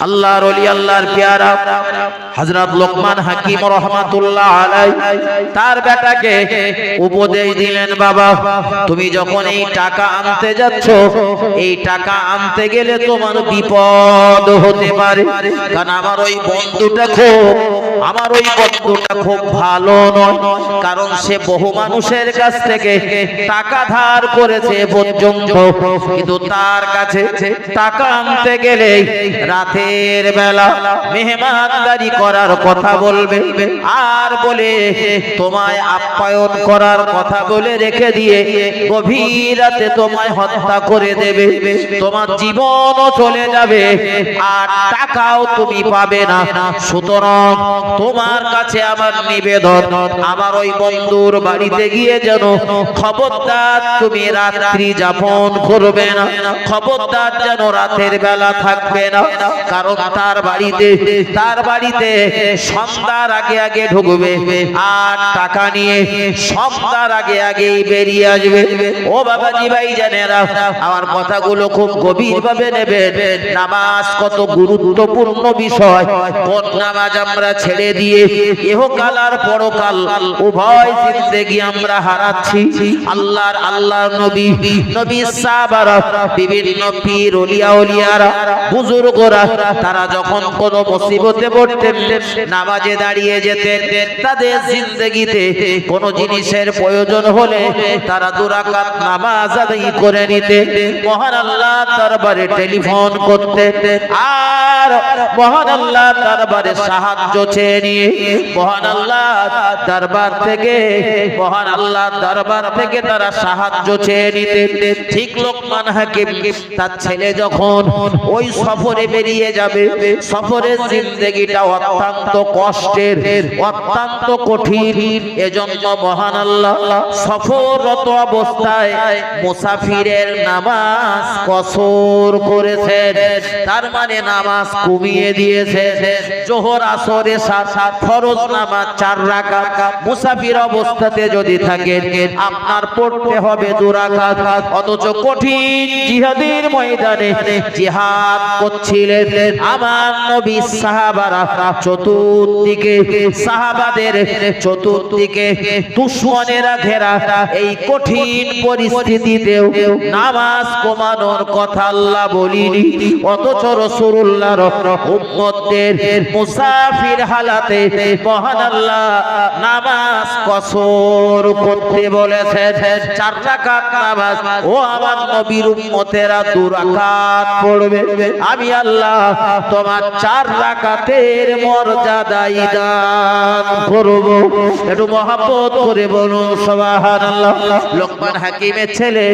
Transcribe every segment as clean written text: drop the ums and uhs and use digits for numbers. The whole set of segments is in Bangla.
আল্লাহর ওলি আল্লাহর পেয়ারা হযরত লোকমান হাকিম রাহমাতুল্লাহ আলাইহি তার বেটাকে উপদেশ দিলেন, বাবা তুমি যখন এই টাকা আনতে যাচ্ছ, এই টাকা আনতে গেলে তোমার বিপদ হতে পারে, কারণ আমার ওই বন্ধুটা খুব ভালো নয়, কারণ সে বহু মানুষের কাছ থেকে টাকা ধার করেছে পর্যন্ত, কিন্তু তার কাছে টাকা আনতে গেলে রাতের বেলা মেহমানদারি করার কথা বলবে, আর বলে তোমায় আপ্যায়ন করার কথা বলে রেখে দিয়ে গভীর রাতে তোমায় হত্যা করে দেবে, তোমার জীবনও চলে যাবে আর টাকাও তুমি পাবে না। সুতরাং তোমার কাছে আমার নিবেদন, আমার ওই বন্ধুর বাড়িতে গিয়ে যেন খবরদার তুমি রাত্রি যাপন করবে না, খবরদার যেন রাতের বেলা থাকবে না, কারণ তার বাড়িতে সন্ধ্যার আগে আগে ঢুকবে আর টাকা নিয়ে সন্ধ্যার আগে আগেই বেরিয়ে আসবে। ও বাবাজি ভাই জানেরা, আমার কথাগুলো খুব গভীর ভাবে নেবেন। নামাজ কত গুরুত্বপূর্ণ বিষয়, কোন নামাজ আমরা ছেড়ে দিয়ে ইহকাল আর পরকাল উভয় জিন্দেগি আমরা হারাচ্ছি। আল্লাহর নবী সাহাবারা, বিভিন্ন পীর ওলিয়ারা বুজুর্গরা, তারা যখন কোন মুসিবতে পড়তেন নামাজে দাঁড়িয়ে যেতেন। তাদের জিন্দেগিতে কোন জিনিসের প্রয়োজন হলে তারা 2 রাকাত নামাজ আদায় করে নিতেন, মহান আল্লাহর দরবারে টেলিফোন করতেন আর মহান আল্লাহর দরবারে সাহায্য চেয়ে নিয়ে মহান আল্লাহর দরবার থেকে তারা সাহায্য চেয়ে নিতেন। ঠিক লোকমান হাকিম তার ছেলে যখন ওই সফরে বেরিয়ে যাবে, সফরের জিন্দেগিটা অত্যন্ত কষ্টের, অত্যন্ত কঠিন, এজন্য মহান আল্লাহ সফররত অবস্থায় মুসাফিরের নামাজ কসর করেছেন, তার মানে নামাজ কমিয়ে দিয়েছেন। জোহর আসরে 7 ফরজ নামাজ 4 রাকাত, মুসাফির অবস্থাতে যদি থাকেন আপনার পড়তে হবে 2 রাকাত। অথচ কঠিন জিহাদের ময়দানে জিহাদ করছিলেন আমার নবী, সাহাবারা সাহাবাদের চতুর্দিকে দুশমনেরা ঘেরা, এই কঠিন পরিস্থিতিতেও নামাজ কমানোর কথা আল্লাহ বলিনি, অথচ রাসূলুল্লাহর উম্মতদের মুসাফির হালাতে মহান আল্লাহ নামাজ কসর করতে বলেছেন। 4 রাকাত নামাজ ও আমার নবীর উম্মতেরা 2 রাকাত পড়বে, আমি আল্লাহ তোমার 4 রাকাতের মর্যাদাই দান করব। একটু মহব্বত করে বলুন সুবহানাল্লাহ। লোকমান হাকিমের ছেলে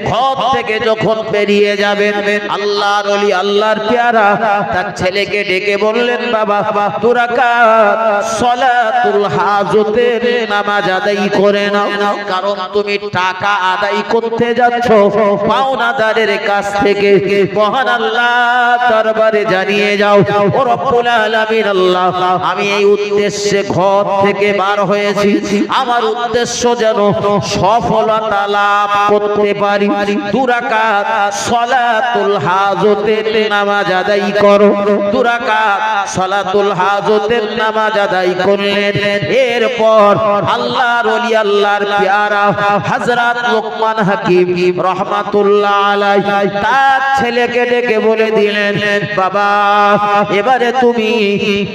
ঘর থেকে যখন বেরিয়ে যাবেন, আল্লাহর ওলি আল্লাহর পেয়ারা তার ছেলেকে ডেকে বললেন, বাবা 2 রাকাত সালাতুল হাজতের নামাজ আদায় করে নাও, কারণ তুমি টাকা আদায় করতে যাচ্ছ পাওনাদারের কাছ থেকে, মহান আল্লাহ দরবারে জানিয়ে যাও, ও রব্বুল আলামিন আল্লাহ, আমি এই উদ্দেশ্যে ঘর থেকে বার হয়েছি, আমার উদ্দেশ্য যেন সফলতা লাভ করতে পারি। 2 রাকাত সালাতুল হাজতের নামাজ আদায় করো। 2 রাকাত সালাতুল হাজতের নামাজ আদায় করলেন। এরপর আল্লাহর ওলি আল্লাহর পেয়ারা হযরত লোকমান হাকিম রাহমাতুল্লাহ আলাইহি তার ছেলেকে ডেকে বলে দিলেন, বাবা এবারে তুমি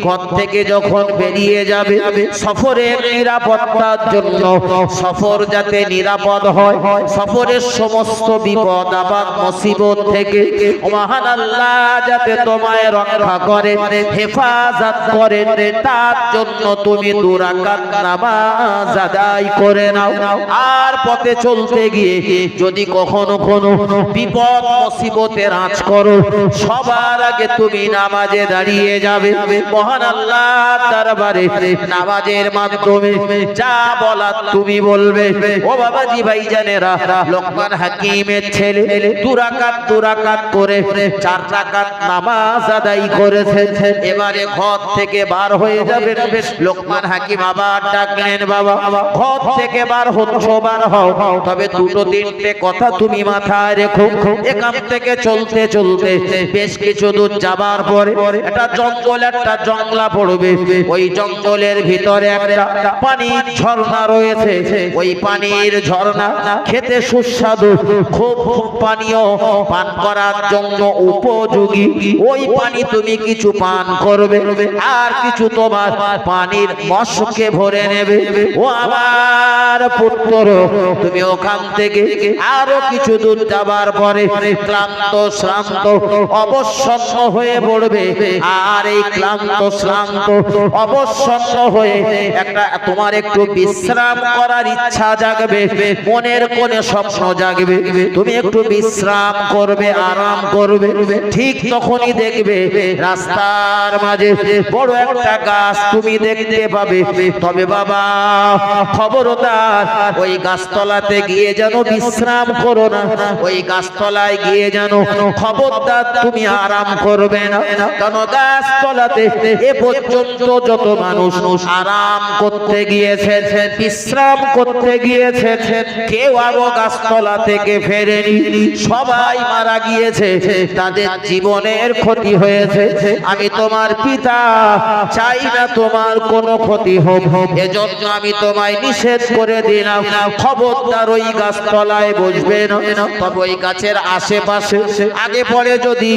ঘর থেকে যখন বেরিয়ে যাবে সফরের নিরাপত্তার জন্য, সফর যাতে নিরাপদ হয়, সফরের সমস্ত বিপদ আপদ মুসিবত থেকে মহান আল্লাহ যাতে তোমায় রক্ষা করে, হেফাজত করে, তার জন্য তুমি 2 রাকাত নামাজ আদায় করে নাও। আর পথে চলতে গিয়ে যদি কখনো কোনো বিপদ মুসিবতের আঁচ করো, সবার আগে তুমি নামাজে দাঁড়িয়ে যাবে, মহান আল্লাহর দরবারে নামাজের মাধ্যমে যা বলার তুমি বলবে। ও বাবাজি ভাইজানেরা, লোকমান হাকিমের ছেলে 2 রাকাত করে 4 রাকাত নামাজ আদায় করেছেন। এবারে ঘর থেকে বার হয়ে যাবে। লোকমান হাকিম আবার ডাকলেন, বাবা ঘর থেকে বার হচ্ছো, বার হও, তবে দুটো তিনটে কথা তুমি মাথায় রেখো। এখান থেকে চলতে চলতে বেশ কিছু দূর যাবার পরে একটা জঙ্গল, একটা জংলা পড়বে। ওই জঙ্গলের ভিতরে একটা পানির ঝর্ণা রয়েছে। ওই পানির ঝর্ণা খেতে সুস্বাদু, খুব পানীয়, পান করার জন্য উপযোগী। ওই পানি তুমি কিছু পান করবে, আর কিছু তোমার পানির মশকে ভরে নেবে। ও আমার পুত্র, তুমি ওখান থেকে আরো কিছু দূর যাবার পরে ক্লান্ত শ্রান্ত অবসন্ন হয়ে পড়বে। আর এই ক্লান্ত শ্রান্ত অবসন্ন হয়ে একটা তোমার একটু বিশ্রাম করার ইচ্ছা জাগবে, মনের কোণে স্বপ্ন জাগবে, তুমি একটু বিশ্রাম করবে, আরাম করবে। ঠিক তখনই দেখবে রাস্তার মাঝে বড় একটা গাছ তুমি দেখতে পাবে। তবে বাবা খবরদার, ওই গাছতলাতে গিয়ে যেন বিশ্রাম করো না, ওই গাছতলায় গিয়ে যেন খবরদার তুমি আরাম করবে না। কেন গাছতলাতে এ পর্যন্ত যত মানুষ আরাম করতে গিয়েছে, বিশ্রাম করতে গিয়েছে, কেউ আরো গাছতলা থেকে ফেরেনি, সবাই মারা গিয়েছে, তাদের জীবনের ক্ষতি হয়েছে। আমি তোমার পিতা, চাই না তোমার কোনো ক্ষতি হোক, এজন্য আমি তোমায় নিষেধ করে দিলাম, খবরদার ওই গাছতলায় বসবে না। তবে ওই গাছের আশেপাশে আগে পরে যদি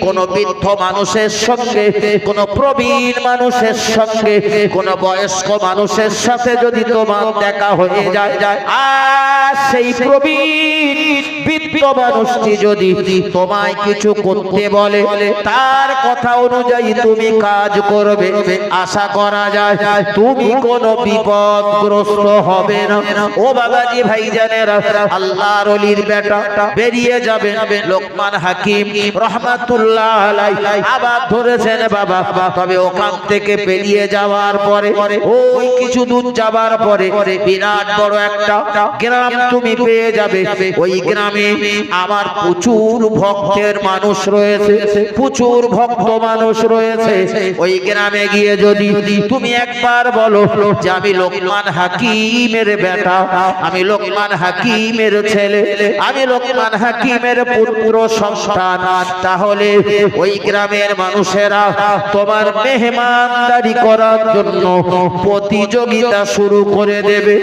কোনো বৃদ্ধ মানুষের সঙ্গে, কোনো প্রবীণ মানুষের সঙ্গে, কোনো বয়স্ক মানুষের সাথে যদি তোমার দেখা হয়ে যায়, আর সেই প্রবীণ বৃদ্ধ মানুষটি যদি তোমায় কিছু করতে বলে, তার কথা অনুযায়ী তুমি কাজ করবে, আশা করা যায় তুমি কোনো বিপদগ্রস্ত হবে না। ও বাবাজি ভাইজানেরা, আল্লাহর ওলির বেটা বেরিয়ে যাবে। লোকমান হাকিম রহমাতুল্লাহ আলাইহি আবার ধরেছেন বাবা। তবে ওখান থেকে বেরিয়ে যাওয়ার পরে ওই কিছু দূর যাবার পরে বিরাট বড় একটা গ্রাম তুমি পেয়ে যাবে। ওই গ্রামে আমার প্রচুর ভক্তের মানুষ রয়েছে, প্রচুর ভক্ত মানুষ রয়েছে। ওই গ্রামে গিয়ে যদি তুমি একবার বলো যে আমি লোকমান হাকিমের বেটা, আমি লোকমান হাকিমের ছেলে, আমি লোকমান হাকিমের পুত্র সন্তান, তাহলে ওই গ্রামের মানুষেরা তোমার মেহমানদারি করার জন্য প্রতিযোগিতা শুরু করে দেবে।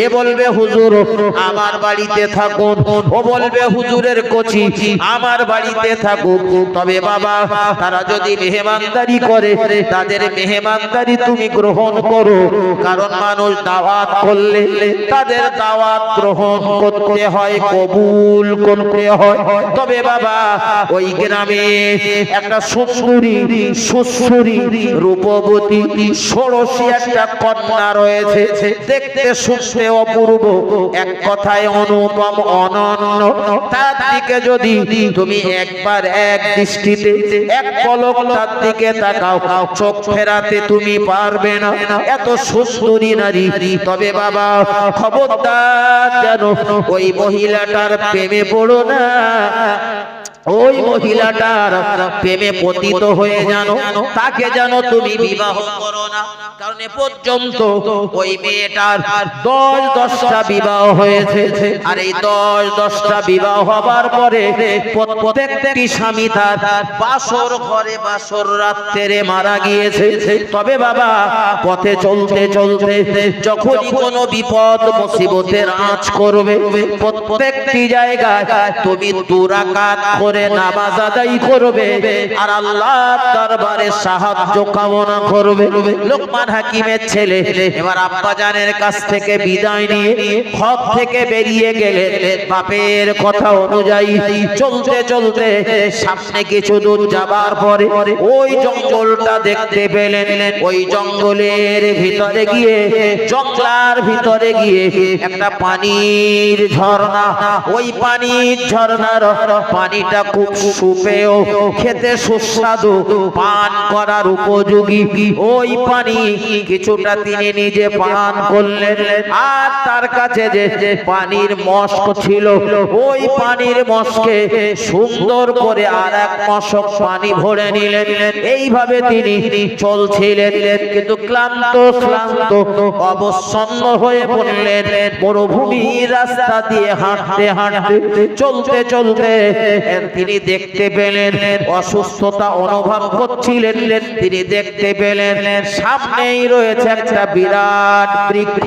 এ বলবে হুজুর আমার বাড়িতে থাকুন, ও বলবে হুজুরের কচি আমার বাড়িতে থাকুক। তবে বাবা তারা যদি মেহমানদারি করে, তাদের মেহমানদারি তুমি গ্রহণ করো, কারণ মানুষ দাওয়াত করলে তাদের দাওয়াত গ্রহণ করতে হয়, কবুল করতে হয়। তবে বাবা ওই গ্রামে একটা সুন্দরী সুশ্রী রূপবতী ষোড়শী একটা কন্যা রয়েছে, দেখতে শুনতে অপূর্ব, এক কথায় অনুপম, অনন্য। তার দিকে যদি তুমি একবার এক দৃষ্টিতে এক পলক তার দিকে তাকাও, চোখ ফেরাতে তুমি পারবে না, এত সুন্দরী নারী। তবে বাবা খবরদার যেন ওই মহিলাটার প্রেমে পড়ো না, ওই মহিলাটার প্রেমে পতিত হয়ে জানো, তাকে যেন তুমি বিবাহ করো না। কারণ এ পর্যন্ত ওই মেয়েটার 10-10টা বিবাহ হয়েছে, আর এই 10-10টা বিবাহ হবার পরে প্রত্যেকটি স্বামী তার বাসর ঘরে বাসর রাত্রে মারা গিয়েছে। তবে বাবা পথে চলতে চলতে যখনই কোনো বিপদ মুসিবতের আঁচ করবে, প্রত্যেকটি জায়গায় তুমি 2 রাকাত করে নামাজ আদায় করবে, আর আল্লাহর দরবারে সাহায্য কামনা করবে। লোকমান হাকিমের ছেলে এবার আব্বা জানের কাছ থেকে বিদায় নিয়ে ঘর থেকে বেরিয়ে গেলেন। বাপের কথা অনুযায়ী চলতে চলতে সামনে কিছু দূর যাবার পরে ওই জঙ্গলটা দেখতে পেলেন। ওই জঙ্গলের ভিতরে গিয়ে, জঙ্গলার ভিতরে গিয়ে একটা পানির ঝর্ণা, ওই পানির ঝর্ণার পানিটা খুব সুপেয়, খেতে সুস্বাদু, পান করার উপযোগী ওই পানি কিছুটা তিনি নিজে পান করলেন। আর তার কাছে যে পানির মশক ছিল, ওই পানির মশকে সুন্দর করে আর এক মশক পানি ভরে নিলেন। এইভাবে তিনি চলছিলেন, কিন্তু ক্লান্ত শ্রান্ত অবসন্ন হয়ে পড়লেন। মরুভূমির রাস্তা দিয়ে হাঁটতে হাঁটতে চলতে চলতে তিনি দেখতে পেলেন, অসুস্থতা অনুভব করছিলেন। তিনি দেখতে পেলেন সামনেই রয়েছে একটা বিরাট বৃক্ষ,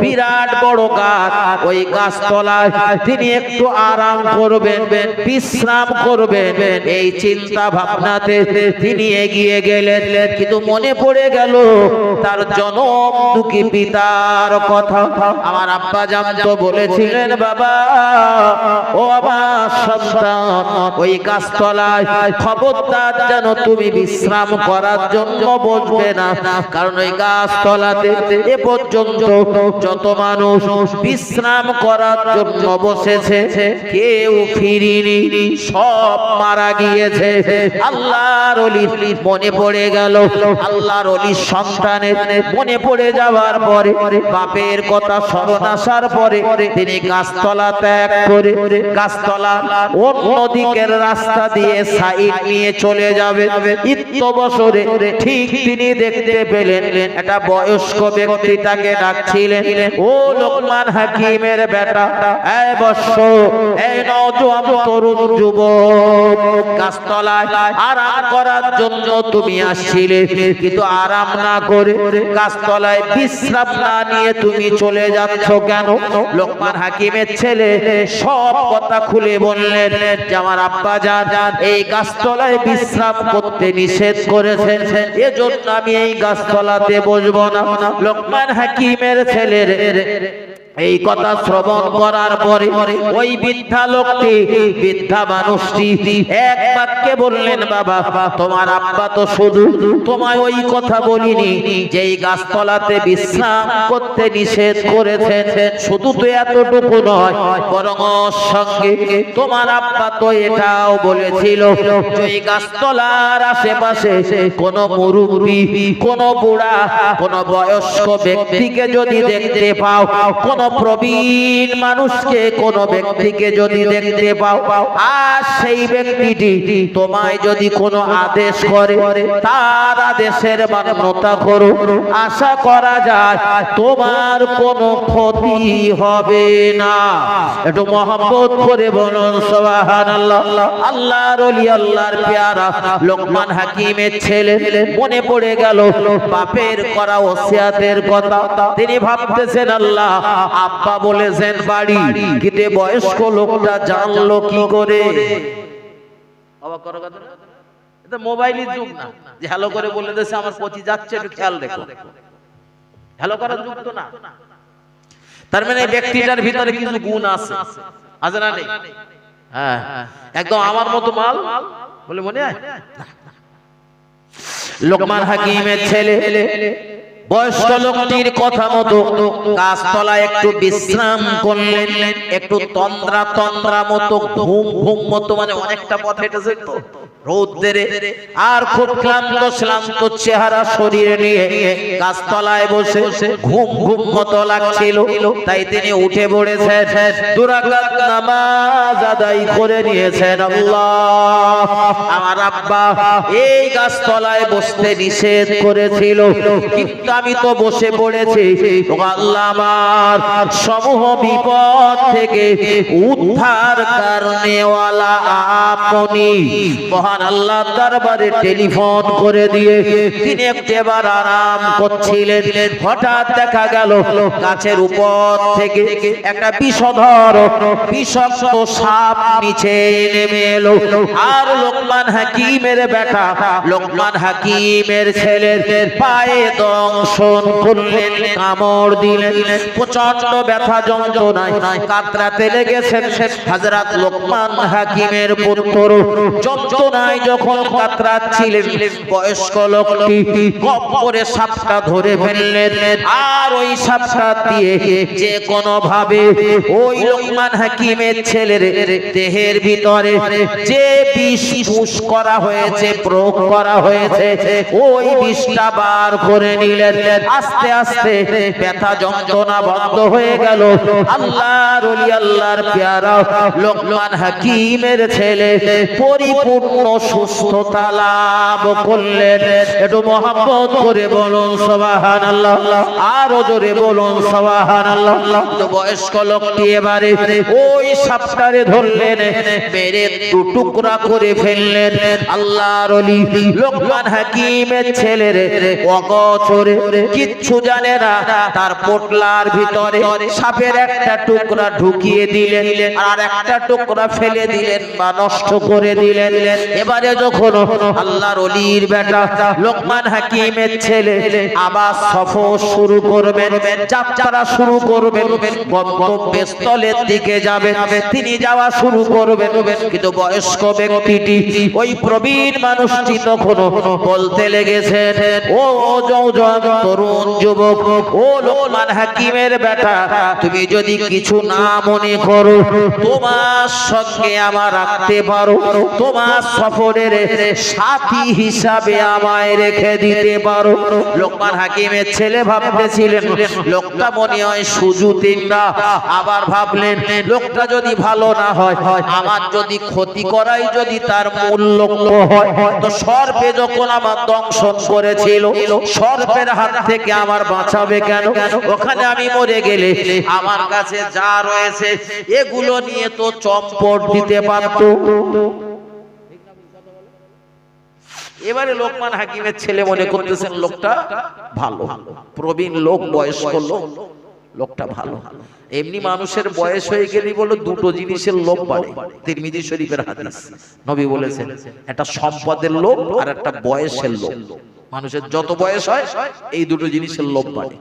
বিরাট বড় গাছ। ওই গাছতলায় তিনি একটু আরাম করবেন, বিশ্রাম করবেন, এই চিন্তা ভাবনাতে তিনি এগিয়ে গেলেন। কিন্তু মনে পড়ে গেল তার জনম দুঃখী পিতার কথা। আমার আব্বা জান তো বলেছিলেন, বাবা ও আমার সন্তান, ওই গাছতলায় খবরদার যেন তুমি বিশ্রাম করার জন্য বসবে না, কারণ ওই গাছতলাতে এ পর্যন্ত যত মানুষ বিশ্রাম করার জন্য বসেছে কেউ ফিরিনি, সব মারা গিয়েছে। আল্লাহর ওলির মনে পড়ে গেল, আল্লাহর ওলির সন্তানের মনে পড়ে যাওয়ার পরে, বাপের কথা স্মরণ আসার পরে তিনি গাছতলা ত্যাগ করে গাছতলা অন্য দিকের রাস্তা দিয়ে সাইড নিয়ে চলে যাবে। ইত্য বছরে ঠিক তিনি দেখতে পেলেন একটা বয়স্ক ব্যক্তি তাকে ডাকছিলেন, ও লোকমান হাকিমের বেটা, এই বৎস, এই নওজোয়ান তরুণ যুবক, গাছতলায় আরাম করার জন্য তুমি আসছিলে, কিন্তু আরাম না করে গাছতলায় বিশ্রাম না নিয়ে তুমি চলে যাচ্ছ কেন? লোকমান হাকিমের ছেলে সব কথা খুলে বললেন যে আমার আব্বা জান এই গাছতলায় বিশ্রাম করতে নিষেধ করেছেন, এজন্য আমি এই গাছতলাতে বসবো না। লোকমান হাকিমের ছেলের এই কথা শ্রবণ করার পরে ওই বৃদ্ধা লোকটি, বৃদ্ধা মানুষটি এক বাক্যে বললেন, বাবা তোমার আব্বা তো শুধু তোমায় ওই কথা বলিনি যে এই গাছতলাতে বিশ্রাম করতে নিষেধ করেছেন, শুধু তো এতটুকু নয়, বরং সঙ্গে তোমার আব্বা তো এটাও বলেছিল যে এই গাছতলার আশেপাশে কোনো মুরব্বি, কোনো বুড়া, কোনো বয়স্ক ব্যক্তিকে যদি দেখতে পাও, কোন প্রবীণ মানুষকে, কোন ব্যক্তিকে যদি দেখতে পাও, আর সেই ব্যক্তিটি তোমায় যদি কোনো আদেশ করে, তার আদেশের মান্যতা করো, আশা করা যায় তোমার কোনো ক্ষতি হবে না। একটু মহব্বত করে বলুন সুবহানাল্লাহ। আল্লাহর ওলি, আল্লাহর পেয়ারা লোকমান হাকিমের ছেলে মনে পড়ে গেল বাপের করা ওসিয়াতের কথা। তিনি ভাবতেছেন, আল্লাহ আব্বা বলেছেন বাড়ি, কিন্তু বয়স্ক লোকটা জানলো কি করে? অবাক করার কথা না, এটা মোবাইলের যুগ না যে হ্যালো করে বলে দিয়েছে আমার পচি যাচ্ছে, একটু খেয়াল রেখো। হ্যালো করার যুগ তো না। তার মানে ব্যক্তিটার ভিতরে কিছু গুণ আছে, আছে না নেই? হ্যাঁ, একদম আমার মতো মাল বলে মনে হয়। লোকমান হাকিমের ছেলে বয়স্ক লোকটির কথা মতো গাছতলায় একটু বিশ্রাম করলেন, একটু তন্দ্রা তন্দ্রা মতো, ঘুম ঘুম মতো, মানে অনেকটা পথ হেঁটেছে তো রোদ্রে, আর খুব ক্লান্ত শ্রান্ত চেহারা শরীরে নিয়ে গাছতলায় বসে ঘুম ঘুম মতো লাগছিল। তাই তিনি উঠে পড়েছেন, দুই রাকাত নামাজ আদায় করে নিয়েছেন। আল্লাহ, আমার আব্বা এই গাছতলায় বসতে নিষেধ করেছিল, কিন্তু আমি তো বসে পড়েছি। আল্লাহ আমার সমূহ বিপদ থেকে উদ্ধার করনেওয়ালা আপনি। মহান আল্লাহ দরবারে টেলিফোন করে দিয়ে তিনি একবার আরাম করছিলেন, হঠাৎ দেখা গেল গাছের উপর থেকে একটা বিষধর বিষাক্ত সাপ নিচে নেমে এলো। আর লোকমান হাকিমের বেটা, লোকমান হাকিমের ছেলের পায়ে দংশন করলেন, কামড় দিলেন। প্রচন্ড ব্যথা যন্ত্রণায় কাতরাতে লেগেছেন হযরত লোকমান হাকিমের পুত্র। যন্ত্রণা যন্ত্রণায় যখন কাতরাচ্ছিলেন বয়স্ক লোকটি কবরে সাপটা ধরে ফেললেন আর ওই সাপটা দিয়ে যে কোনো ভাবে ওই লোকমান হাকিমের ছেলের দেহের ভিতরে যে বিষ পুশ করা হয়েছে প্রয়োগ করা হয়েছে ওই বিষটা বার করে নিলেন। আস্তে আস্তে ব্যথা যন্ত্রণা বন্ধ হয়ে গেল। আল্লাহর ওলি আল্লাহর পেয়ারা লোকমান হাকিমের ছেলে পরিপূর্ণ সুস্থতা লাভ করলেন। একটু মহব্বত করে বলুন সুবহানাল্লাহ, আরো জোরে বলুন সুবহানাল্লাহ। তো বয়স্ক লোকটি এবারে ওই সাপটারে ধরলেন, মেরে দু টুকরা করে ফেললেন। আল্লাহর ওলি লোকমান হাকিমের ছেলের অগোচরে কিচ্ছু জানে না, তার পোটলার ভিতরে সাপের একটা টুকরা ঢুকিয়ে দিলেন আর একটা টুকরা ফেলে দিলেন বা নষ্ট করে দিলেন। এবারে যখন আল্লাহর ওলির বেটা লোকমান হাকিমের ছেলে আবার সফর শুরু করবেন, যাত্রা শুরু করবেন, গন্তব্যস্থলের দিকে যাবেন, তিনি যাওয়া শুরু করবেন। কিন্তু বয়স্ক ব্যক্তিটি ওই প্রবীণ মানুষটি তখন বলতে লেগেছেন, ও তরুণ যুবক, ও লোকমান হাকিমের বেটা, তুমি যদি কিছু না মনে করো তোমার সঙ্গে আমার রাখতে পারো, তোমার সফরের সাথী হিসাবে আমায় রেখে দিতে পারো। লোকমান হাকিমের ছেলে ভাবতেছিলেন লোকটা মনে হয় সুজুতির না, আবার ভাবলেন লোকটা যদি ভালো না হয়, আমার যদি ক্ষতি করাই যদি তার মূল লক্ষ্য হয়, তো সর্পে যখন আমার দংশন করেছিল সর্পের হাত থেকে আমার বাঁচাবে কেন? ওখানে আমি মরে গেলে আমার কাছে যা রয়েছে এগুলো নিয়ে তো চম্পট দিতে পারত। এবারে লোকমান হাকিমের ছেলে মনে করতেছেন লোকটা ভালো, প্রবীণ লোক, বয়স্ক লোক, লোকটা ভালো। এমনি মানুষের বয়স হয়ে গেলে বলো দুটো জিনিসের লোভ বাড়ে। তিরমিজি শরীফের হাদিস, নবী বলেছেন একটা সম্পদের লোভ আর একটা বয়সের লোভ। মানুষের যত বয়স হয় এই দুটো জিনিসের লোভ বাড়ে।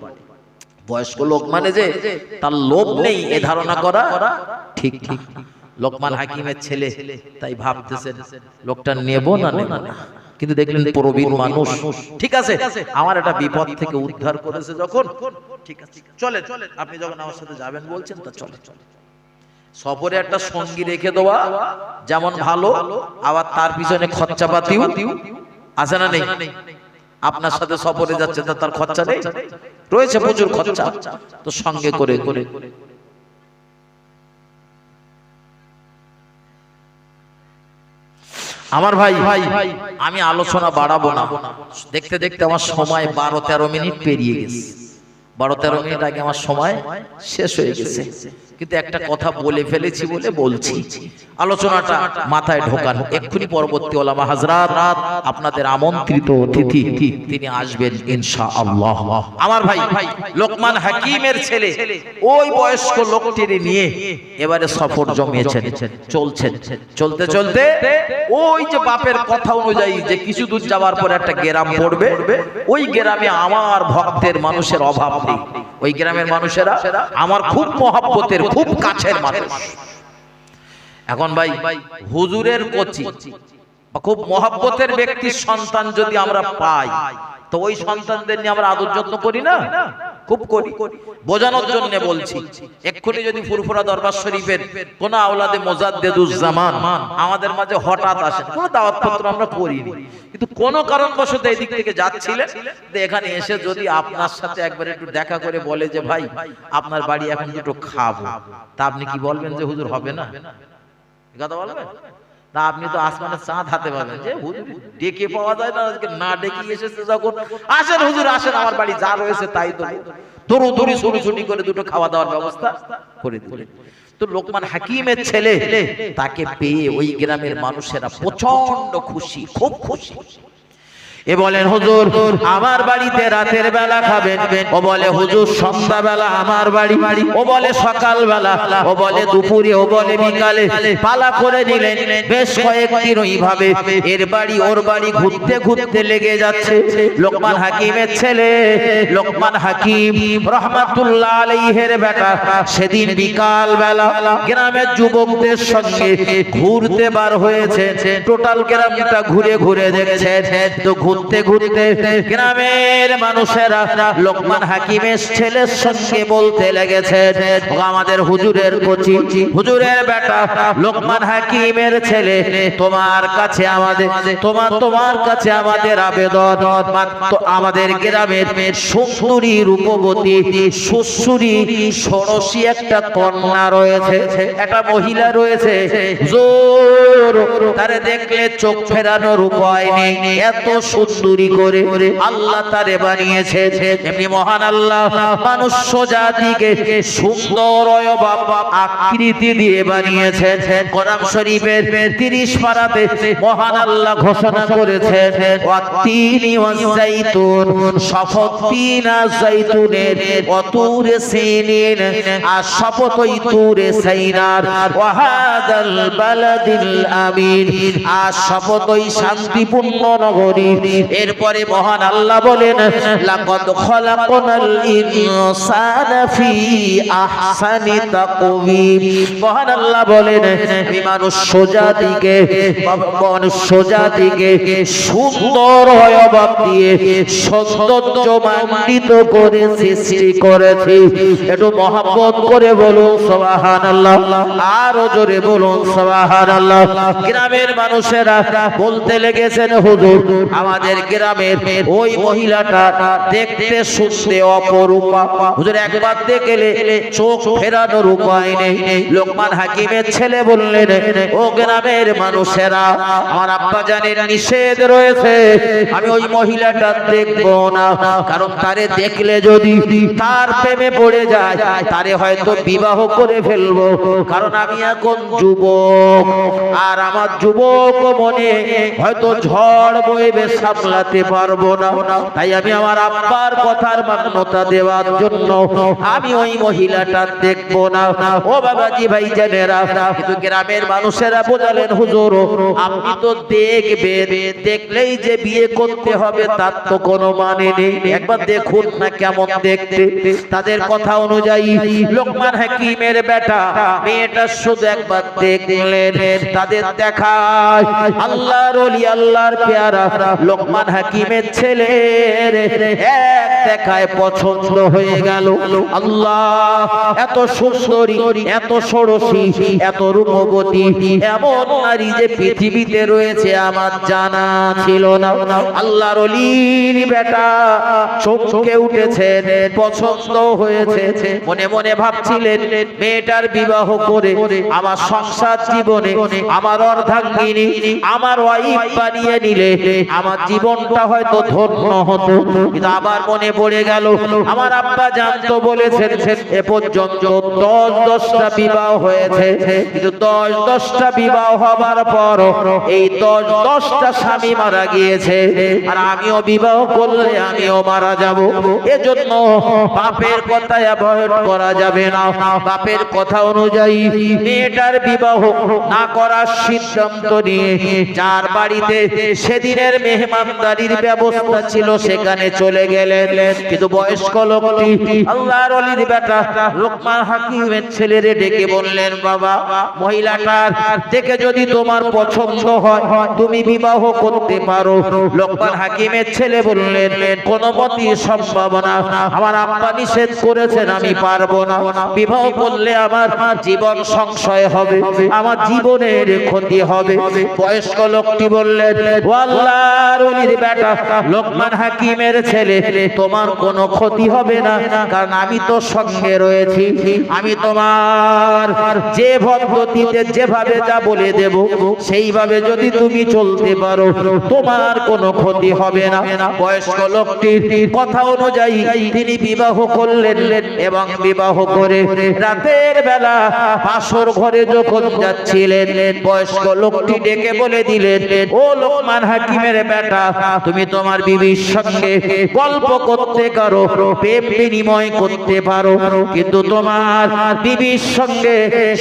বয়স্ক লোক মানে যে তার লোভ নেই এ ধারণা করা ঠিক ঠিক। লোকমান হাকিমের ছেলে তাই ভাবতেছেন লোকটা নেব না নেব না, কিন্তু দেখলেন প্রবীণ মানুষ, ঠিক আছে আমার একটা বিপদ থেকে উদ্ধার করেছে যখন, ঠিক আছে চলে আপনি যখন আমার সাথে যাবেন বলছেন তা চলে। সফরে একটা সঙ্গী রেখে দেওয়া যেমন ভালো, আবার তার পিছনে খরচাপাতিও আছে না নেই? আপনার সাথে সফরে যাচ্ছে তার খরচা নেই, রয়েছে প্রচুর খরচা, তো সঙ্গে করে করে। আমার ভাই আমি আলোচনা বাড়াবো না, দেখতে দেখতে আমার সময় 12-13 মিনিট পেরিয়ে গেছে। 12-13 মিনিট আগে আমার সময় শেষ হয়ে গেছে, কিন্তু একটা কথা বলে ফেলেছি বলে বলছি, আলোচনাটা মাথায় ঢোকান। এক্ষুনি পরবর্তী ওলামা হযরত আপনাদের আমন্ত্রিত অতিথি তিনি আসবেন ইনশাআল্লাহ। আমার ভাই লোকমান হাকিমের ছেলে ওই বয়স্ক লোকটির নিয়ে এবারে সফর জমিয়েছেন, চলছেন, চলতে চলতে ওই যে বাপের কথা অনুযায়ী যে কিছু দূর যাওয়ার পর একটা গ্রাম পড়বে, ওই গ্রামে আমার ভক্তের মানুষের অভাব নেই। ওই গ্রামের মানুষেরা আমার খুব মহব্বতের, খুব কাছের মানুষ। এখন ভাই হুজুরের কচি খুব মহব্বতের ব্যক্তির সন্তান যদি আমরা পাই, তো ওই সন্তানদের নিয়ে আমরা আদর যত্ন করি না? খুব করি। বোঝানোর জন্য বলছি, এক্ষুনি যদি ফুরফুরা দরবার শরীফের কোন আওলাদে মুজাদ্দেদুজ্জামান আমাদের মাঝে হঠাৎ আসেন, কোন দাওয়াতপত্র আমরা করিনি, কিন্তু কোন কারণবশত এই দিক থেকে যাচ্ছিলেন, এখানে এসে যদি আপনার সাথে একবার একটু দেখা করে বলে যে ভাই আপনার বাড়ি এখন দুটো খাবো, তা আপনি কি বলবেন যে হুজুর হবে না? কথা বলবেন না? আপনি তো আসমানের চাঁদ হাতে পাবেন যে হুজুর ডেকে পাওয়া যায় না, আজকে না ডেকে এসেছে যখন, আসেন হুজুর আসেন, আমার বাড়ি যা রয়েছে তাই তো দৌড়ি ছুটি করে দুটো খাওয়া দাওয়ার ব্যবস্থা করে দিলেন। তো লোকমান হাকিমের ছেলে তাকে পেয়ে ওই গ্রামের মানুষেরা প্রচন্ড খুশি, খুব খুশি। এ বলেন হুজুর আমার বাড়িতে রাতের বেলা খাবেন, ও বলে হুজুর সন্ধ্যা বেলা আমার বাড়ি, ও বলে সকাল বেলা, ও বলে দুপুরে, ও বলে বিকালে। পালা করে নিলেন বেশ কয়েকদিন ওইভাবে এর বাড়ি ওর বাড়ি ঘুরতে ঘুরতে লেগে যাচ্ছে। লোকমান হাকিমের ছেলে লোকমান হাকিম রহমাতুল্লাহ আলাইহির বেটা সেদিন বিকাল বেলা গ্রামের যুবকদের সঙ্গে ঘুরতে বার হয়েছে। টোটাল গ্রামটা ঘুরে ঘুরে দেখছে। তো ঘুরতে ঘুরতে গ্রামের মানুষেরা লোকমান হাকিমের ছেলের সঙ্গে বলতে লেগেছে, আমাদের হুজুরের কচি হুজুরের বেটা লোকমান হাকিমের ছেলে, তোমার কাছে আমাদের তোমার কাছে আমাদের আবেদন, আমাদের গ্রামের সুন্দরী রূপবতী সুশ্রী ষোড়শী একটা কন্যা রয়েছে, একটা মহিলা রয়েছে, জোর তারে দেখলে চোখ ফেরানোর উপায় নেই, এত সুন্দরী করে আল্লাহ তারে বানিয়েছে। এমনি মহান আল্লাহ মানুষ্য জাতিকে সুন্দর আকৃতি দিয়ে বানিয়েছে। কোরআন শরীফের 30 পারাতে মহান আল্লাহ ঘোষণা করেছে, ওয়াত্তিনি ওয়াজাইতুন, শপথ তিন জাইতুনের, ওয়াতুরে সিনিন, আর শপথ ওই তুরে সাইনার, ওয়াহাদাল বালাদিল আমিন, আর শপথ ওই শান্তিপূর্ণ নগরী। এরপরে মহান আল্লাহ বলেন, লাকাদ খলাকনাল ইনসানা ফি আহসানি তাকওয়িম। মহান আল্লাহ বলেন, আমি মনুষ্য জাতিকে সুন্দর অবয়ব দিয়ে সৌন্দর্যমণ্ডিত করে সৃষ্টি করেছি। একটু মহব্বত করে বলুন সুবহানাল্লাহ, আরো জোরে বলুন সুবহানাল্লাহ। গ্রামের মানুষেরা বলতে লেগেছেন, হুজুর আমাদের গ্রামের ওই মহিলাটা দেখতে শুনতে অপরূপা, হুজুর একবার দেখলে চোখ ফেরানোর উপায় নেই। লোকমান হাকিমের ছেলে বললেন, ও গ্রামের মানুষেরা, আমার আব্বা জানের নিষেধ রয়েছে, আমি ওই মহিলাটা দেখবো না, কারণ তারে দেখলে যদি তার প্রেমে পড়ে যায় তারে হয়তো বিবাহ করে ফেলবো, কারণ আমি এখন যুবক, আর আমার যুবক মনে হয়তো ঝড় বইবে, সামলাতে পারবো না। তাই আমি আমার আব্বার কথার মান্যতা দেওয়ার জন্য আমি ওই মহিলাটা দেখবো না। ও বাবাজি ভাই জানেরা, কিন্তু গ্রামের মানুষেরা বোঝালেন, হুজুর আপনি তো দেখবেন, দেখলেই যে বিয়ে করতে হবে তার তো কোনো মানে নেই, একবার দেখুন না কেমন দেখতে। তাদের কথা অনুযায়ী লোকমান হাকিমের বেটা মেয়েটা শুধু একবার দেখলেন, তাদের দেখায় আল্লাহর ওলি আল্লাহর পেয়ারা লোকমান হাকিমের ছেলে এক দেখায় পছন্দ হয়ে গেল। আল্লাহ, এত সুন্দরী, এত ষোড়শী, এত রূপবতী এমন নারী যে পৃথিবীতে রয়েছে আমার জানা ছিল না। আল্লাহর ওলির বেটা চমকে উঠেছেন, পছন্দ হয়েছে, মনে মনে ভাবছিলেন মেয়েটার বিবাহ করে আমার সংসার জীবনে আমার অর্ধাঙ্গিনী, আমার ওয়াইফ বানিয়ে নিলে আমার জীবনটা হয়তো ধন্য হতো। কিন্তু আবার মনে পড়ে গেল, আমার আব্বা জানতো বলেছেন এ পর্যন্ত 10-10টা বিবাহ হয়েছে, কিন্তু 10-10টা বিবাহ হবার পর এই 10-10টা স্বামী মারা গিয়েছে, আর আমিও বিবাহ করলে আমিও মারা যাব। এজন্য বাপের কথা অ্যাভয়েড করা যাবে না। বাপের কথা অনুযায়ী মেয়েটার বিবাহ না করার সিদ্ধান্ত নিয়ে যার বাড়িতে সেদিনের মেহমানদারির ব্যবস্থা ছিল সেখানে চলে গেলেন। কিন্তু বয়স্ক লোকটি আল্লাহর ওলির বেটা লোকমান হাকিমের ছেলেরে ডেকে বললেন, বাবা মহিলাটার দেখে যদি তোমার পছন্দ হয় তুমি বিবাহ করতে পারো। লোকমান হাকিমের ছেলে বললেন, কোনো মতেই সম্ভব না, আমার আব্বা নিষেধ করেছেন, আমি পারবো না, বিবাহ করলে আমার জীবন সংশয় হবে, আমার জীবনের ক্ষতি হবে। বয়স্ক লোকটি বললেন, ও আল্লাহর ওলির বেটা লোকমান হাকিমের ছেলে, তোমার কোনো ক্ষতি হবে না, কারণ আমি তো সঙ্গে রয়েছি, আমি তোমার যে পদ্ধতিতে যেভাবে যা বলে দেব সেইভাবে যদি তুমি চলতে পারো তোমার কোনো ক্ষতি হবে না। বয়স্ক লোকটির কথা অনুযায়ী তিনি বিবাহ করলেন, এবং বিবাহ করে রাতের বেলা বাসর ঘরে যখন যাচ্ছিলেন বয়স্ক লোকটি ডেকে বলে দিলেন, ও লোকমান হাকিমের বেটা বেটা, তুমি তোমার বিবির সঙ্গে গল্প করতে পারো, প্রেম বিনিময় করতে পারো, কিন্তু তোমার বিবির সঙ্গে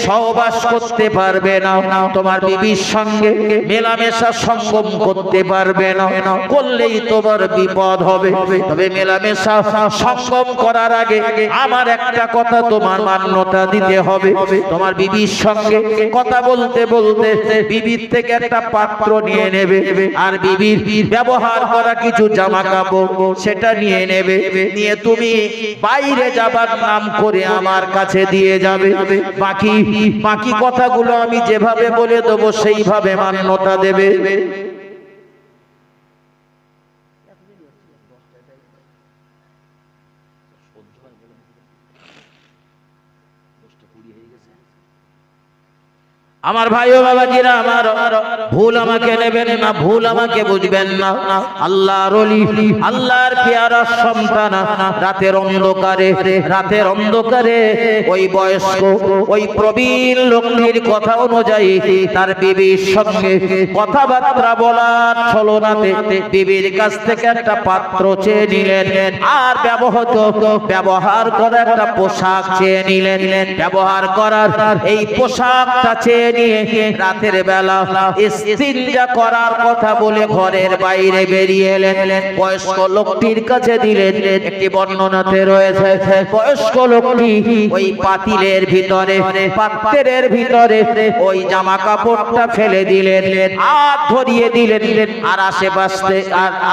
সহবাস করতে পারবে না, তোমার বিবির সঙ্গে মেলামেশা সঙ্গম করতে পারবে না, করলেই তোমার বিপদ হবে। তবে মেলামেশা সঙ্গম করার আগে আমার একটা কথা তোমার মান্যতা দিতে হবে। তোমার বিবির সঙ্গে কথা বলতে বলতে বিবির থেকে একটা পাত্র নিয়ে নেবে, আর বিবির ব্যবহার করা কিছু জামা কাপড় সেটা নিয়ে নেবে, নিয়ে তুমি বাইরে যাবার নাম করে আমার কাছে দিয়ে যাবে। বাকি কথাগুলো আমি যেভাবে বলে দেবো সেইভাবে মান্যতা দেবে। আমার ভাই ও বাবাজিরা, আমার ভুল আমাকে নেবেন না, ভুল আমাকে বুঝবেন না। আল্লাহর ওলি, আল্লাহর পেয়ারা সন্তান রাতের অন্ধকারে ওই বয়স্ক ওই প্রবীণ লোকটির কথা অনুযায়ী তার বিবির সঙ্গে কথাবার্তা বলার ছলনাতে বিবির কাছ থেকে একটা পাত্র চেয়ে নিলেন, আর ব্যবহার করা একটা পোশাক চেয়ে নিলেন। ব্যবহার করার এই পোশাকটা চেয়ে নিয়ে রাতের বেলা ইস্তিনজা করার কথা বলে ঘরের বাইরে বেরিয়ে এলেন। বয়স্ক লোকটির কাছে দিলেন। একটি বর্ণনাতে রয়েছে বয়স্ক লোকটি ওই পাতিলের ভিতরে, পাত্রের ভিতরে ওই জামা কাপড়টা ফেলে দিলেন, আর ধরিয়ে দিলেন, আর আশেপাশে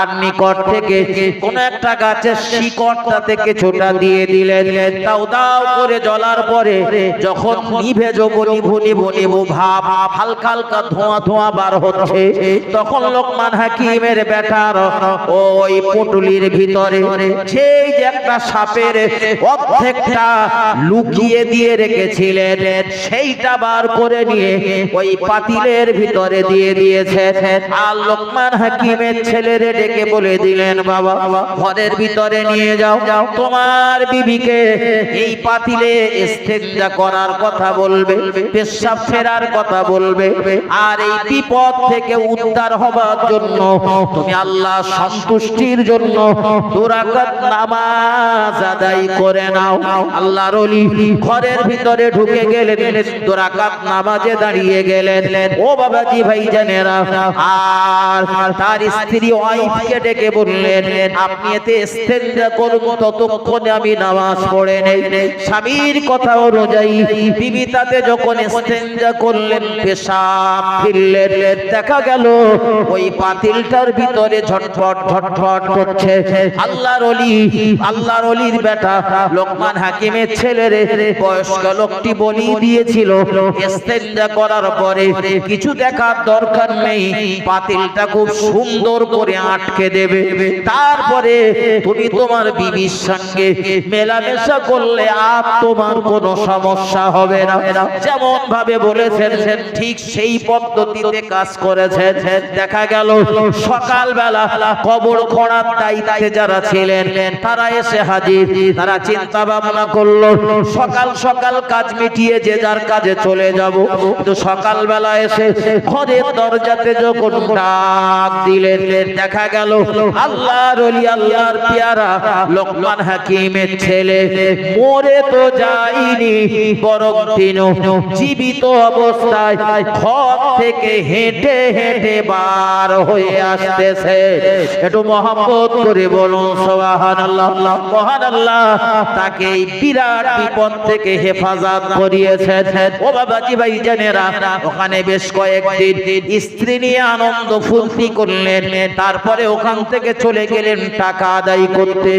আর নিকট থেকে কোন একটা গাছের শিকড়টা থেকে ছোটা দিয়ে দিলেন। দাও দাও করে জ্বলার পরে যখন নিভে নিভু ভাব হালকা হালকা ধোঁয়া ধোঁয়া বার হচ্ছে, তখন লোকমান হাকিমের বেটার ওই পুটুলির ভিতরে সেই যে একটা সাপের অর্ধেকটা লুকিয়ে দিয়ে রেখেছিলেন সেইটা বার করে নিয়ে ওই পাতিলের ভিতরে দিয়ে দিয়েছে। আর লোকমান হাকিমের ছেলেরে ডেকে বলে দিলেন, বাবা ঘরের ভিতরে নিয়ে যাও, তোমার বিবিকে এই পাতিলে ইস্তেঞ্জা করার কথা বলবে, পেশাব ফেরার কথা বলবে, আর এই বিপদ থেকে উদ্ধার হবার জন্য তুমি আল্লাহ সন্তুষ্টির জন্য 2 রাকাত নামাজ আদায় করে নাও। আল্লাহর ওলি ঘরের ভিতরে ঢুকে গেলেন, 2 রাকাত নামাজে দাঁড়িয়ে গেলেন। ও বাবাজি ভাই জানেরা, আর তার স্ত্রী ওয়াইফকে ডেকে বললেন, আপনি এতে ইস্তেঞ্জা করুন, ততক্ষণে আমি নামাজ পড়ে নেই। স্বামীর কথা অনুযায়ী বিবি তাতে যখন ইস্তেঞ্জা করলেন, পেশাব ফিরলেন, দেখা গেল ওই পাতিলটার ভিতরে ঝটফট ঝটফট করছে। আল্লাহর ওলির বেটা লোকমান হাকিমের ছেলেরে বয়স্ক লোকটি বলিয়ে দিয়েছিল, ইস্তেঞ্জা করার পরে কিছু দেখার দরকার নেই, পাতিলটা খুব সুন্দর করে আটকে দেবে, তারপরে তুমি তোমার বিবির সঙ্গে মেলামেশা করলে আর তোমার কোনো সমস্যা হবে না। যেমন ভাবে বলেছেন ঠিক সেই পদ্ধতিতে কাজ করেছেন। দেখা গেল সকালবেলা কবর খোঁড়ার দায়িত্বে যারা ছিলেন তারা এসে হাজির। তারা চিন্তা ভাবনা করলো সকাল সকাল কাজ মিটিয়ে যে যার কাজে চলে যাব, কিন্তু সকালবেলা এসে ঘরের দরজাতে যখন ডাক দিলেন, দেখা গেল আল্লাহর ওলি আল্লাহর পেয়ারা লোকমান হাকিমের ছেলে মরে তো যায়নি, বরং তিনি জীবিত অবস্থায় ঘর থেকে হেঁটে হেঁটে বার হয়ে আসতেছে। একটু মহব্বত করে বলুন সুবহানাল্লাহ। মহান আল্লাহ তাকে এই বিরাট বিপদ থেকে হেফাজত করিয়েছেন। ও বাবাজি ভাই জানেরা, ওখানে বেশ কয়েকদিন স্ত্রী নিয়ে আনন্দ ফুর্তি করলেন, তারপরে ওখান থেকে চলে গেলেন টাকা আদায় করতে।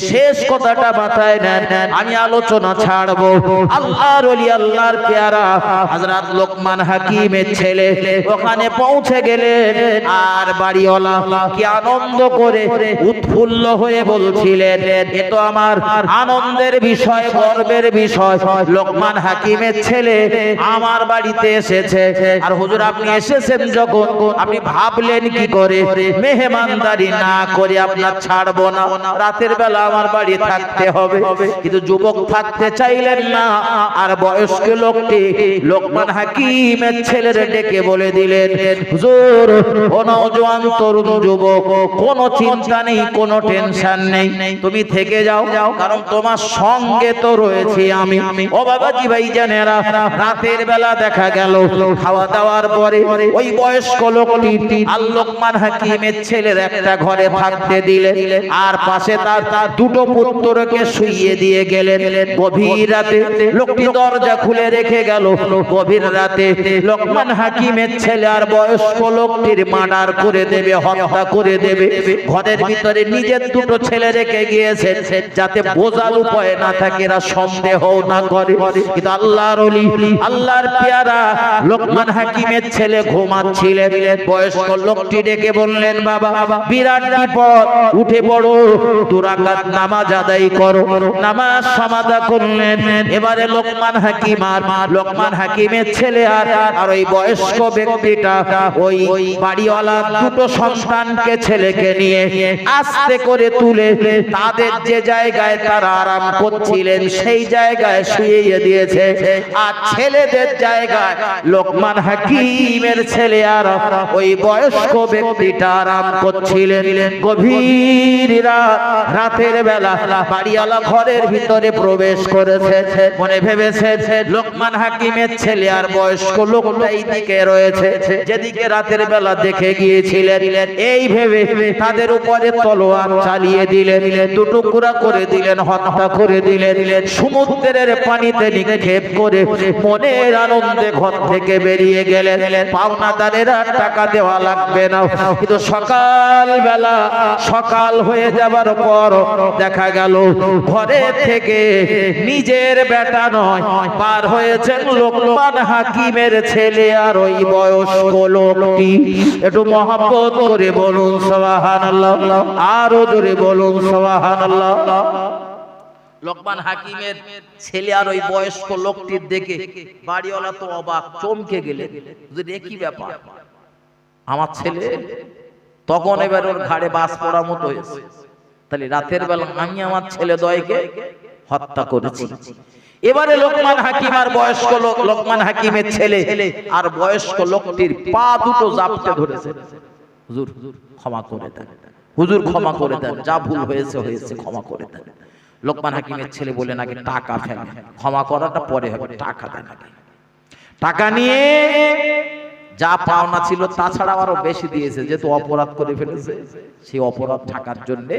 শেষ কথাটা মাথায় নেন, আমি আলোচনা ছাড়বো। আল্লাহর ওলি আল্লাহর পেয়ারা হযরত লোকমান হাকিমের ছেলে ওখানে পৌঁছে গেলেন, আর বাড়িওয়ালা কি আনন্দ করে উৎফুল্ল হয়ে বলছিলেন, এ তো আমার আনন্দের বিষয়, গর্বের বিষয়, লোকমান হাকিমের ছেলে আমার বাড়িতে এসেছে। আর হুজুর আপনি এসেছেন যখন, আপনি ভাবলেন কি করে মেহমানদারি না করে আপনার ছাড়বো না, রাতের বেলা আমার বাড়ি থাকতে হবে। কিন্তু যুবক থাকতে চাইলেন না, আর বয়স্ক লোকটি লোকমান হাকিমের ছেলেরে ডেকে বলে দিলেন, হুজুর ও নওজোয়ান তরুণ যুবক, কোনো চিন্তা নেই, কোনো টেনশন নেই, তুমি থেকে যাও, কারণ তোমার সঙ্গে তো রয়েছি আমি। ও বাবাজি ভাইজানেরা, রাতের বেলা দেখা গেল খাওয়া দাওয়ার পরে ওই বয়স্ক লোকটি আর লোকমান হাকিমের ছেলের একটা ঘরে থাকতে দিলেন, আর পাশে তার দুটো পুত্রকে শুইয়ে দিয়ে গেলেন। গভীর রাতে লোকটি দরজা খুলে রেখে গেল। গভীর রাতে লোকমান হাকিমের ছেলে আর বয়স্ক লোকটির মার্ডার করে দেবে, হত্যা করে দেবে। ঘরের ভিতরে নিজের দুটো ছেলে রেখে গিয়েছে যাতে বোঝার উপায় না থাকে, এরা সন্দেহ না করে। কিন্তু আল্লাহর ওলি, আল্লাহর পেয়ারা লোকমান হাকিমের ছেলে ঘুমাচ্ছিলেন। বয়স্ক লোকটি ডেকে বললেন, বাবা বিরাট বিপদ, উঠে পড়ো, 2 রাকাত নামাজ আদায় করো। নামাজ সমাদা করলেন। এবারে লোকমান হাকিমের ছেলে আর ওই বয়স্ক ব্যক্তিটা ওই বাড়িওয়ালা দুটো সন্তানকে ছেলেকে নিয়ে আস্তে করে তুলে তাদের যে জায়গায় তারা আরাম করছিলেন সেই জায়গায় শুইয়ে দিয়েছে, আর ছেলেদের জায়গায় লোকমান হাকিমের ছেলে আর ওই বয়স্ক ব্যক্তিটা আরাম করছিলেন। গভীর রাতের বেলা বাড়িওয়ালা ঘরের ভিতরে প্রবেশ করেছে। মনে ভেবেছে লোকমান হাকিমের ছেলে আর বয়স্ক লোকটা এইদিকে রয়েছে, যেদিকে রাতের বেলা দেখে গিয়েছিলেন। এই ভেবে তাদের উপরে তলোয়ার চালিয়ে দিলেন, 2 টুকরা করে দিলেন, হত্যা করে দিলেন। সমুদ্রের পানিতে নিক্ষেপ করে মনের আনন্দে ঘর থেকে বেরিয়ে গেলেন। পাওনাদারের টাকা দেওয়া লাগবে না। কিন্তু সকাল হয়ে যাবার পর দেখা গেল ঘরে থেকে নিজের বেটা নয়, পার হয়েছেন লোকমান হাকিমের ছেলে আর ওই বয়স্ক লোকটি। একটু মহব্বত করে বলুন সুবহানাল্লাহ, আরো জোরে বলুন সুবহানাল্লাহ। লোকমান হাকিমের ছেলে আর ওই বয়স্ক লোকটির দেখে বাড়িওয়ালা তো অবাক, চমকে গেলেন, যে কি ব্যাপার, আমার ছেলে। তখন এবার ওর ঘাড়ে বাস পড়ার মতো হয়েছে, তাহলে রাতের বেলা আমি আমার ছেলে দয়কে হত্যা করেছি। এবারে লোকমান হাকিম আর বয়স্ক লোকমান হাকিমের ছেলে আর বয়স্ক লোকটির পা দুটো জাপটে ধরেছে, হুজুর ক্ষমা করে দেন, হুজুর ক্ষমা করে দেন, যা ভুল হয়েছে হয়েছে, ক্ষমা করে দেন। লোকমান হাকিমের ছেলে বলেন, আগে টাকা ফেলেন, ক্ষমা করাটা পরে হবে, টাকা দেন আগে। টাকা নিয়ে যা পাওনা ছিল তাছাড়া আরো বেশি দিয়েছে, যেহেতু অপরাধ করে ফেলেছে, সেই অপরাধ ঢাকার জন্য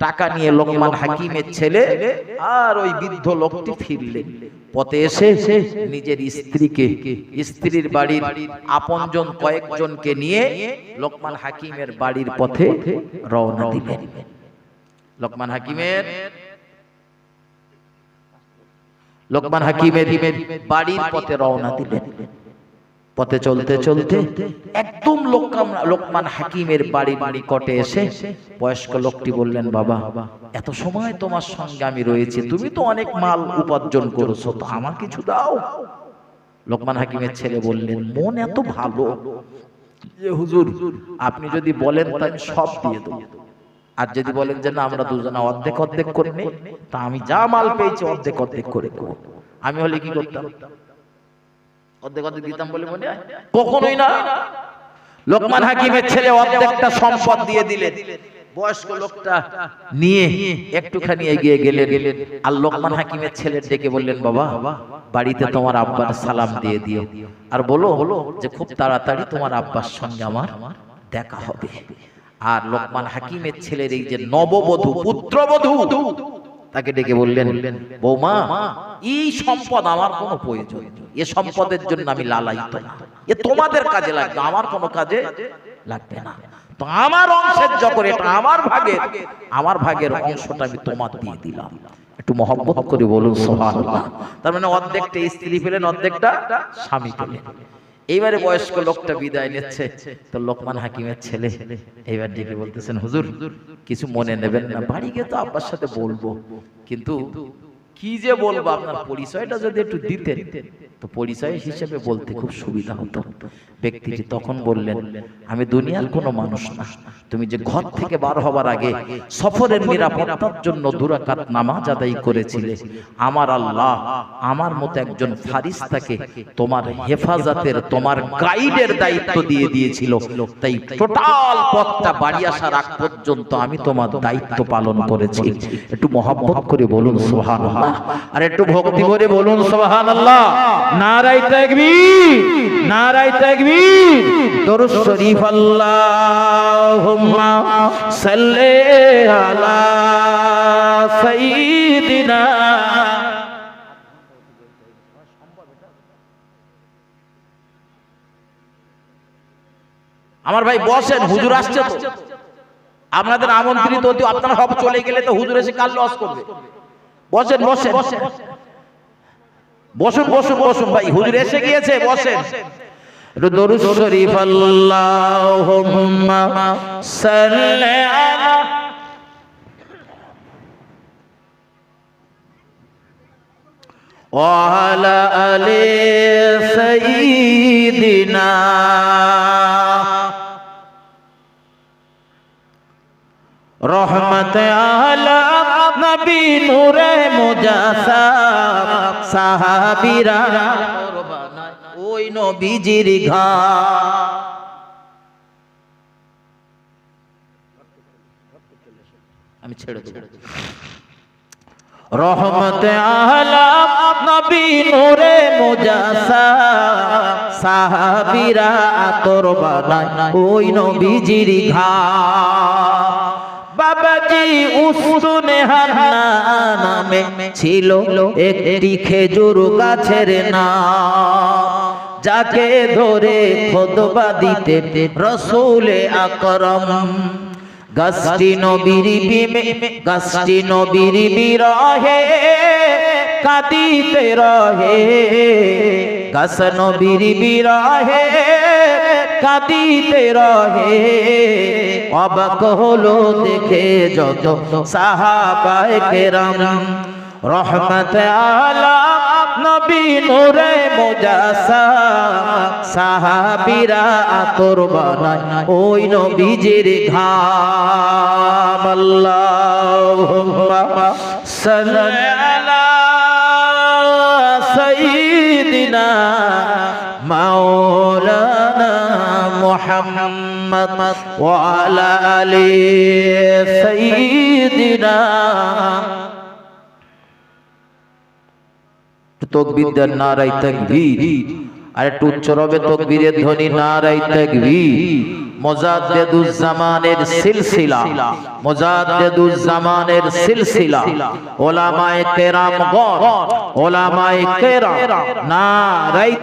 টাকা নিয়ে লোকমান হাকিমের ছেলে আর ওই বৃদ্ধ লোকটি ফিরলেন। পথে এসে নিজের স্ত্রীর বাড়ির আপনজন কয়েকজনকে নিয়ে লোকমান হাকিমের বাড়ির পথে রওনা দিলেন। লোকমান হাকিমের বাড়ির পথে রওনা দিলেন। পথে চলতে চলতে একদম লোকমান হাকিমের বাড়ির নিকটে এসে বয়স্ক লোকটি বললেন, বাবা এত সময় তোমার সঙ্গে আমি রয়েছি, তুমি তো অনেক মাল উপার্জন করেছো, তো আমার কিছু দাও। লোকমান হাকিমের ছেলে বললেন, মন এত ভালো যে হুজুর আপনি যদি বলেন তা আমি সব দিয়ে দেব, আর যদি বলেন যে না আমরা দুজনা অর্ধেক অর্ধেক করে নেই, তা আমি যা মাল পেয়েছি অর্ধেক অর্ধেক করে দেব। আমি হলে কি করতাম? অর্ধেক অর্ধেক দিতাম বলে মনে হয়? কখনোই না। লোকমান হাকিমের ছেলে অর্ধেকটা সম্পদ দিয়ে দিলেন। বয়স্ক লোকটা নিয়ে একটুখানি এগিয়ে গেলেন, আর লোকমান হাকিমের ছেলের ডেকে বললেন, বাবা বাড়িতে তোমার আব্বার সালাম দিয়ে দিও, আর বলো যে খুব তাড়াতাড়ি তোমার আব্বার সঙ্গে আমার দেখা হবে। আর লোকমান হাকিমের ছেলের এই যে নববধূ পুত্রবধূ তাকে ডেকে বললেন, বৌমা এই সম্পদ আমার কোনো প্রয়োজন নেই, এ সম্পদের জন্য আমি লালায়িত না, এ তোমাদের কাজে লাগবে, আমার কোনো কাজে লাগবে না। তো আমার অংশের যখন এটা আমার ভাগের অংশটা আমি তোমার দিয়ে দিলাম। একটু মহব্বত করে বলুন সুবহানাল্লাহ। তার মানে অর্ধেকটা স্ত্রী পেলেন, অর্ধেকটা স্বামী পেলেন। এইবারে বয়স্ক লোকটা বিদায় নিচ্ছে, তো লোকমান হাকিমের ছেলে এইবার ডেকে বলতেছেন, হুজুর কিছু মনে নেবেন না, বাড়ি গিয়ে তো আব্বার সাথে বলবো, কিন্তু কি যে বলবো আপনার পরিচয়টা যদি একটু দিতেন। তো পরিচয় হিসেবে বলতে খুব সুবিধা হতো। ব্যক্তিটি তখন বললেন, আমি দুনিয়ার কোনো মানুষ না, তুমি যে ঘর থেকে বার হবার আগে সফরের নিরাপত্তার জন্য 2 রাকাত নামাজ আদায় করেছিলে, আমার আল্লাহ আমার মতো একজন ফারিস্তাকে তোমার হেফাজতের, তোমার গাইডের দায়িত্ব দিয়ে দিয়েছিল। তাই টোটাল পথটা বাড়ি আসার আগ পর্যন্ত আমি তোমার দায়িত্ব পালন করেছি। একটু মহব্বত করে বলুন সুবহানাল্লাহ, আর একটু ভক্তি করে বলুন সুবহানাল্লাহ। নারায়ে তাকবীর, নারায়ে তাকবীর। দরুদ শরীফ আল্লাহুম্মা সাল্লি আলা সাইয়্যিদিনা। আমার ভাই বসেন, হুজুর আসছে তো, আপনাদের আমন্ত্রিত অতিথি, আপনারা সব চলে গেলে তো হুজুর এসে কাল লস করবে। বসেন বসেন বসুন বসুন বসুন ভাই, হুজুর এসে গিয়েছে, বসেন। দরুদ শরীফ আল্লাহুম্মা সাল্লি আলা ওয়া আলা আলি সাইয়্যিদিনা রহমত আলম নবী নূরে মুজাসসাম সাহাবীরা ওই নবীজির ঘাট। আমি ছেড়ে দেব। রহমত আলম নবী নূরে মুজাসসাম সাহাবীরা আতর বানায় ওই নবীজির ঘাট। বাবাজি উসুনে হান্না নামে ছিল একটি খেজুর গাছের নাম, যাকে ধরে খুতবা দিতে রাসূল আকরাম। গাছটি নবীর বিরহে কাঁদিতে রহে, গাছ নবীর বিরহে কাঁদিতে রহে। অবাক হলো দেখে যত সাহাবায়ে কেরাম। রহমত আলম নবী নূরে মুজাসসাম সাহাবীরা আতর বানায় ওই নবীজির ঘাম। আল্লাহুম্মা সাল্লি আলা সাইয়্যিদিনা মাওলানা মুহাম্মদ ওয়া আলা আলি সাইয়্যিদিনা। তাকবীর দেন, নারায়ে তাকবীর। আর একটু উচ্চ রবে তাকবীরের ধ্বনি, নারায়ে তাকবীর। মুজাদ্দিদুজ্জামানের সিলসিলা, মুজাদ্দিদুজ্জামানের সিলসিলা উলামায়ে কেরামগণ, উলামায়ে কেরাম নারায়ে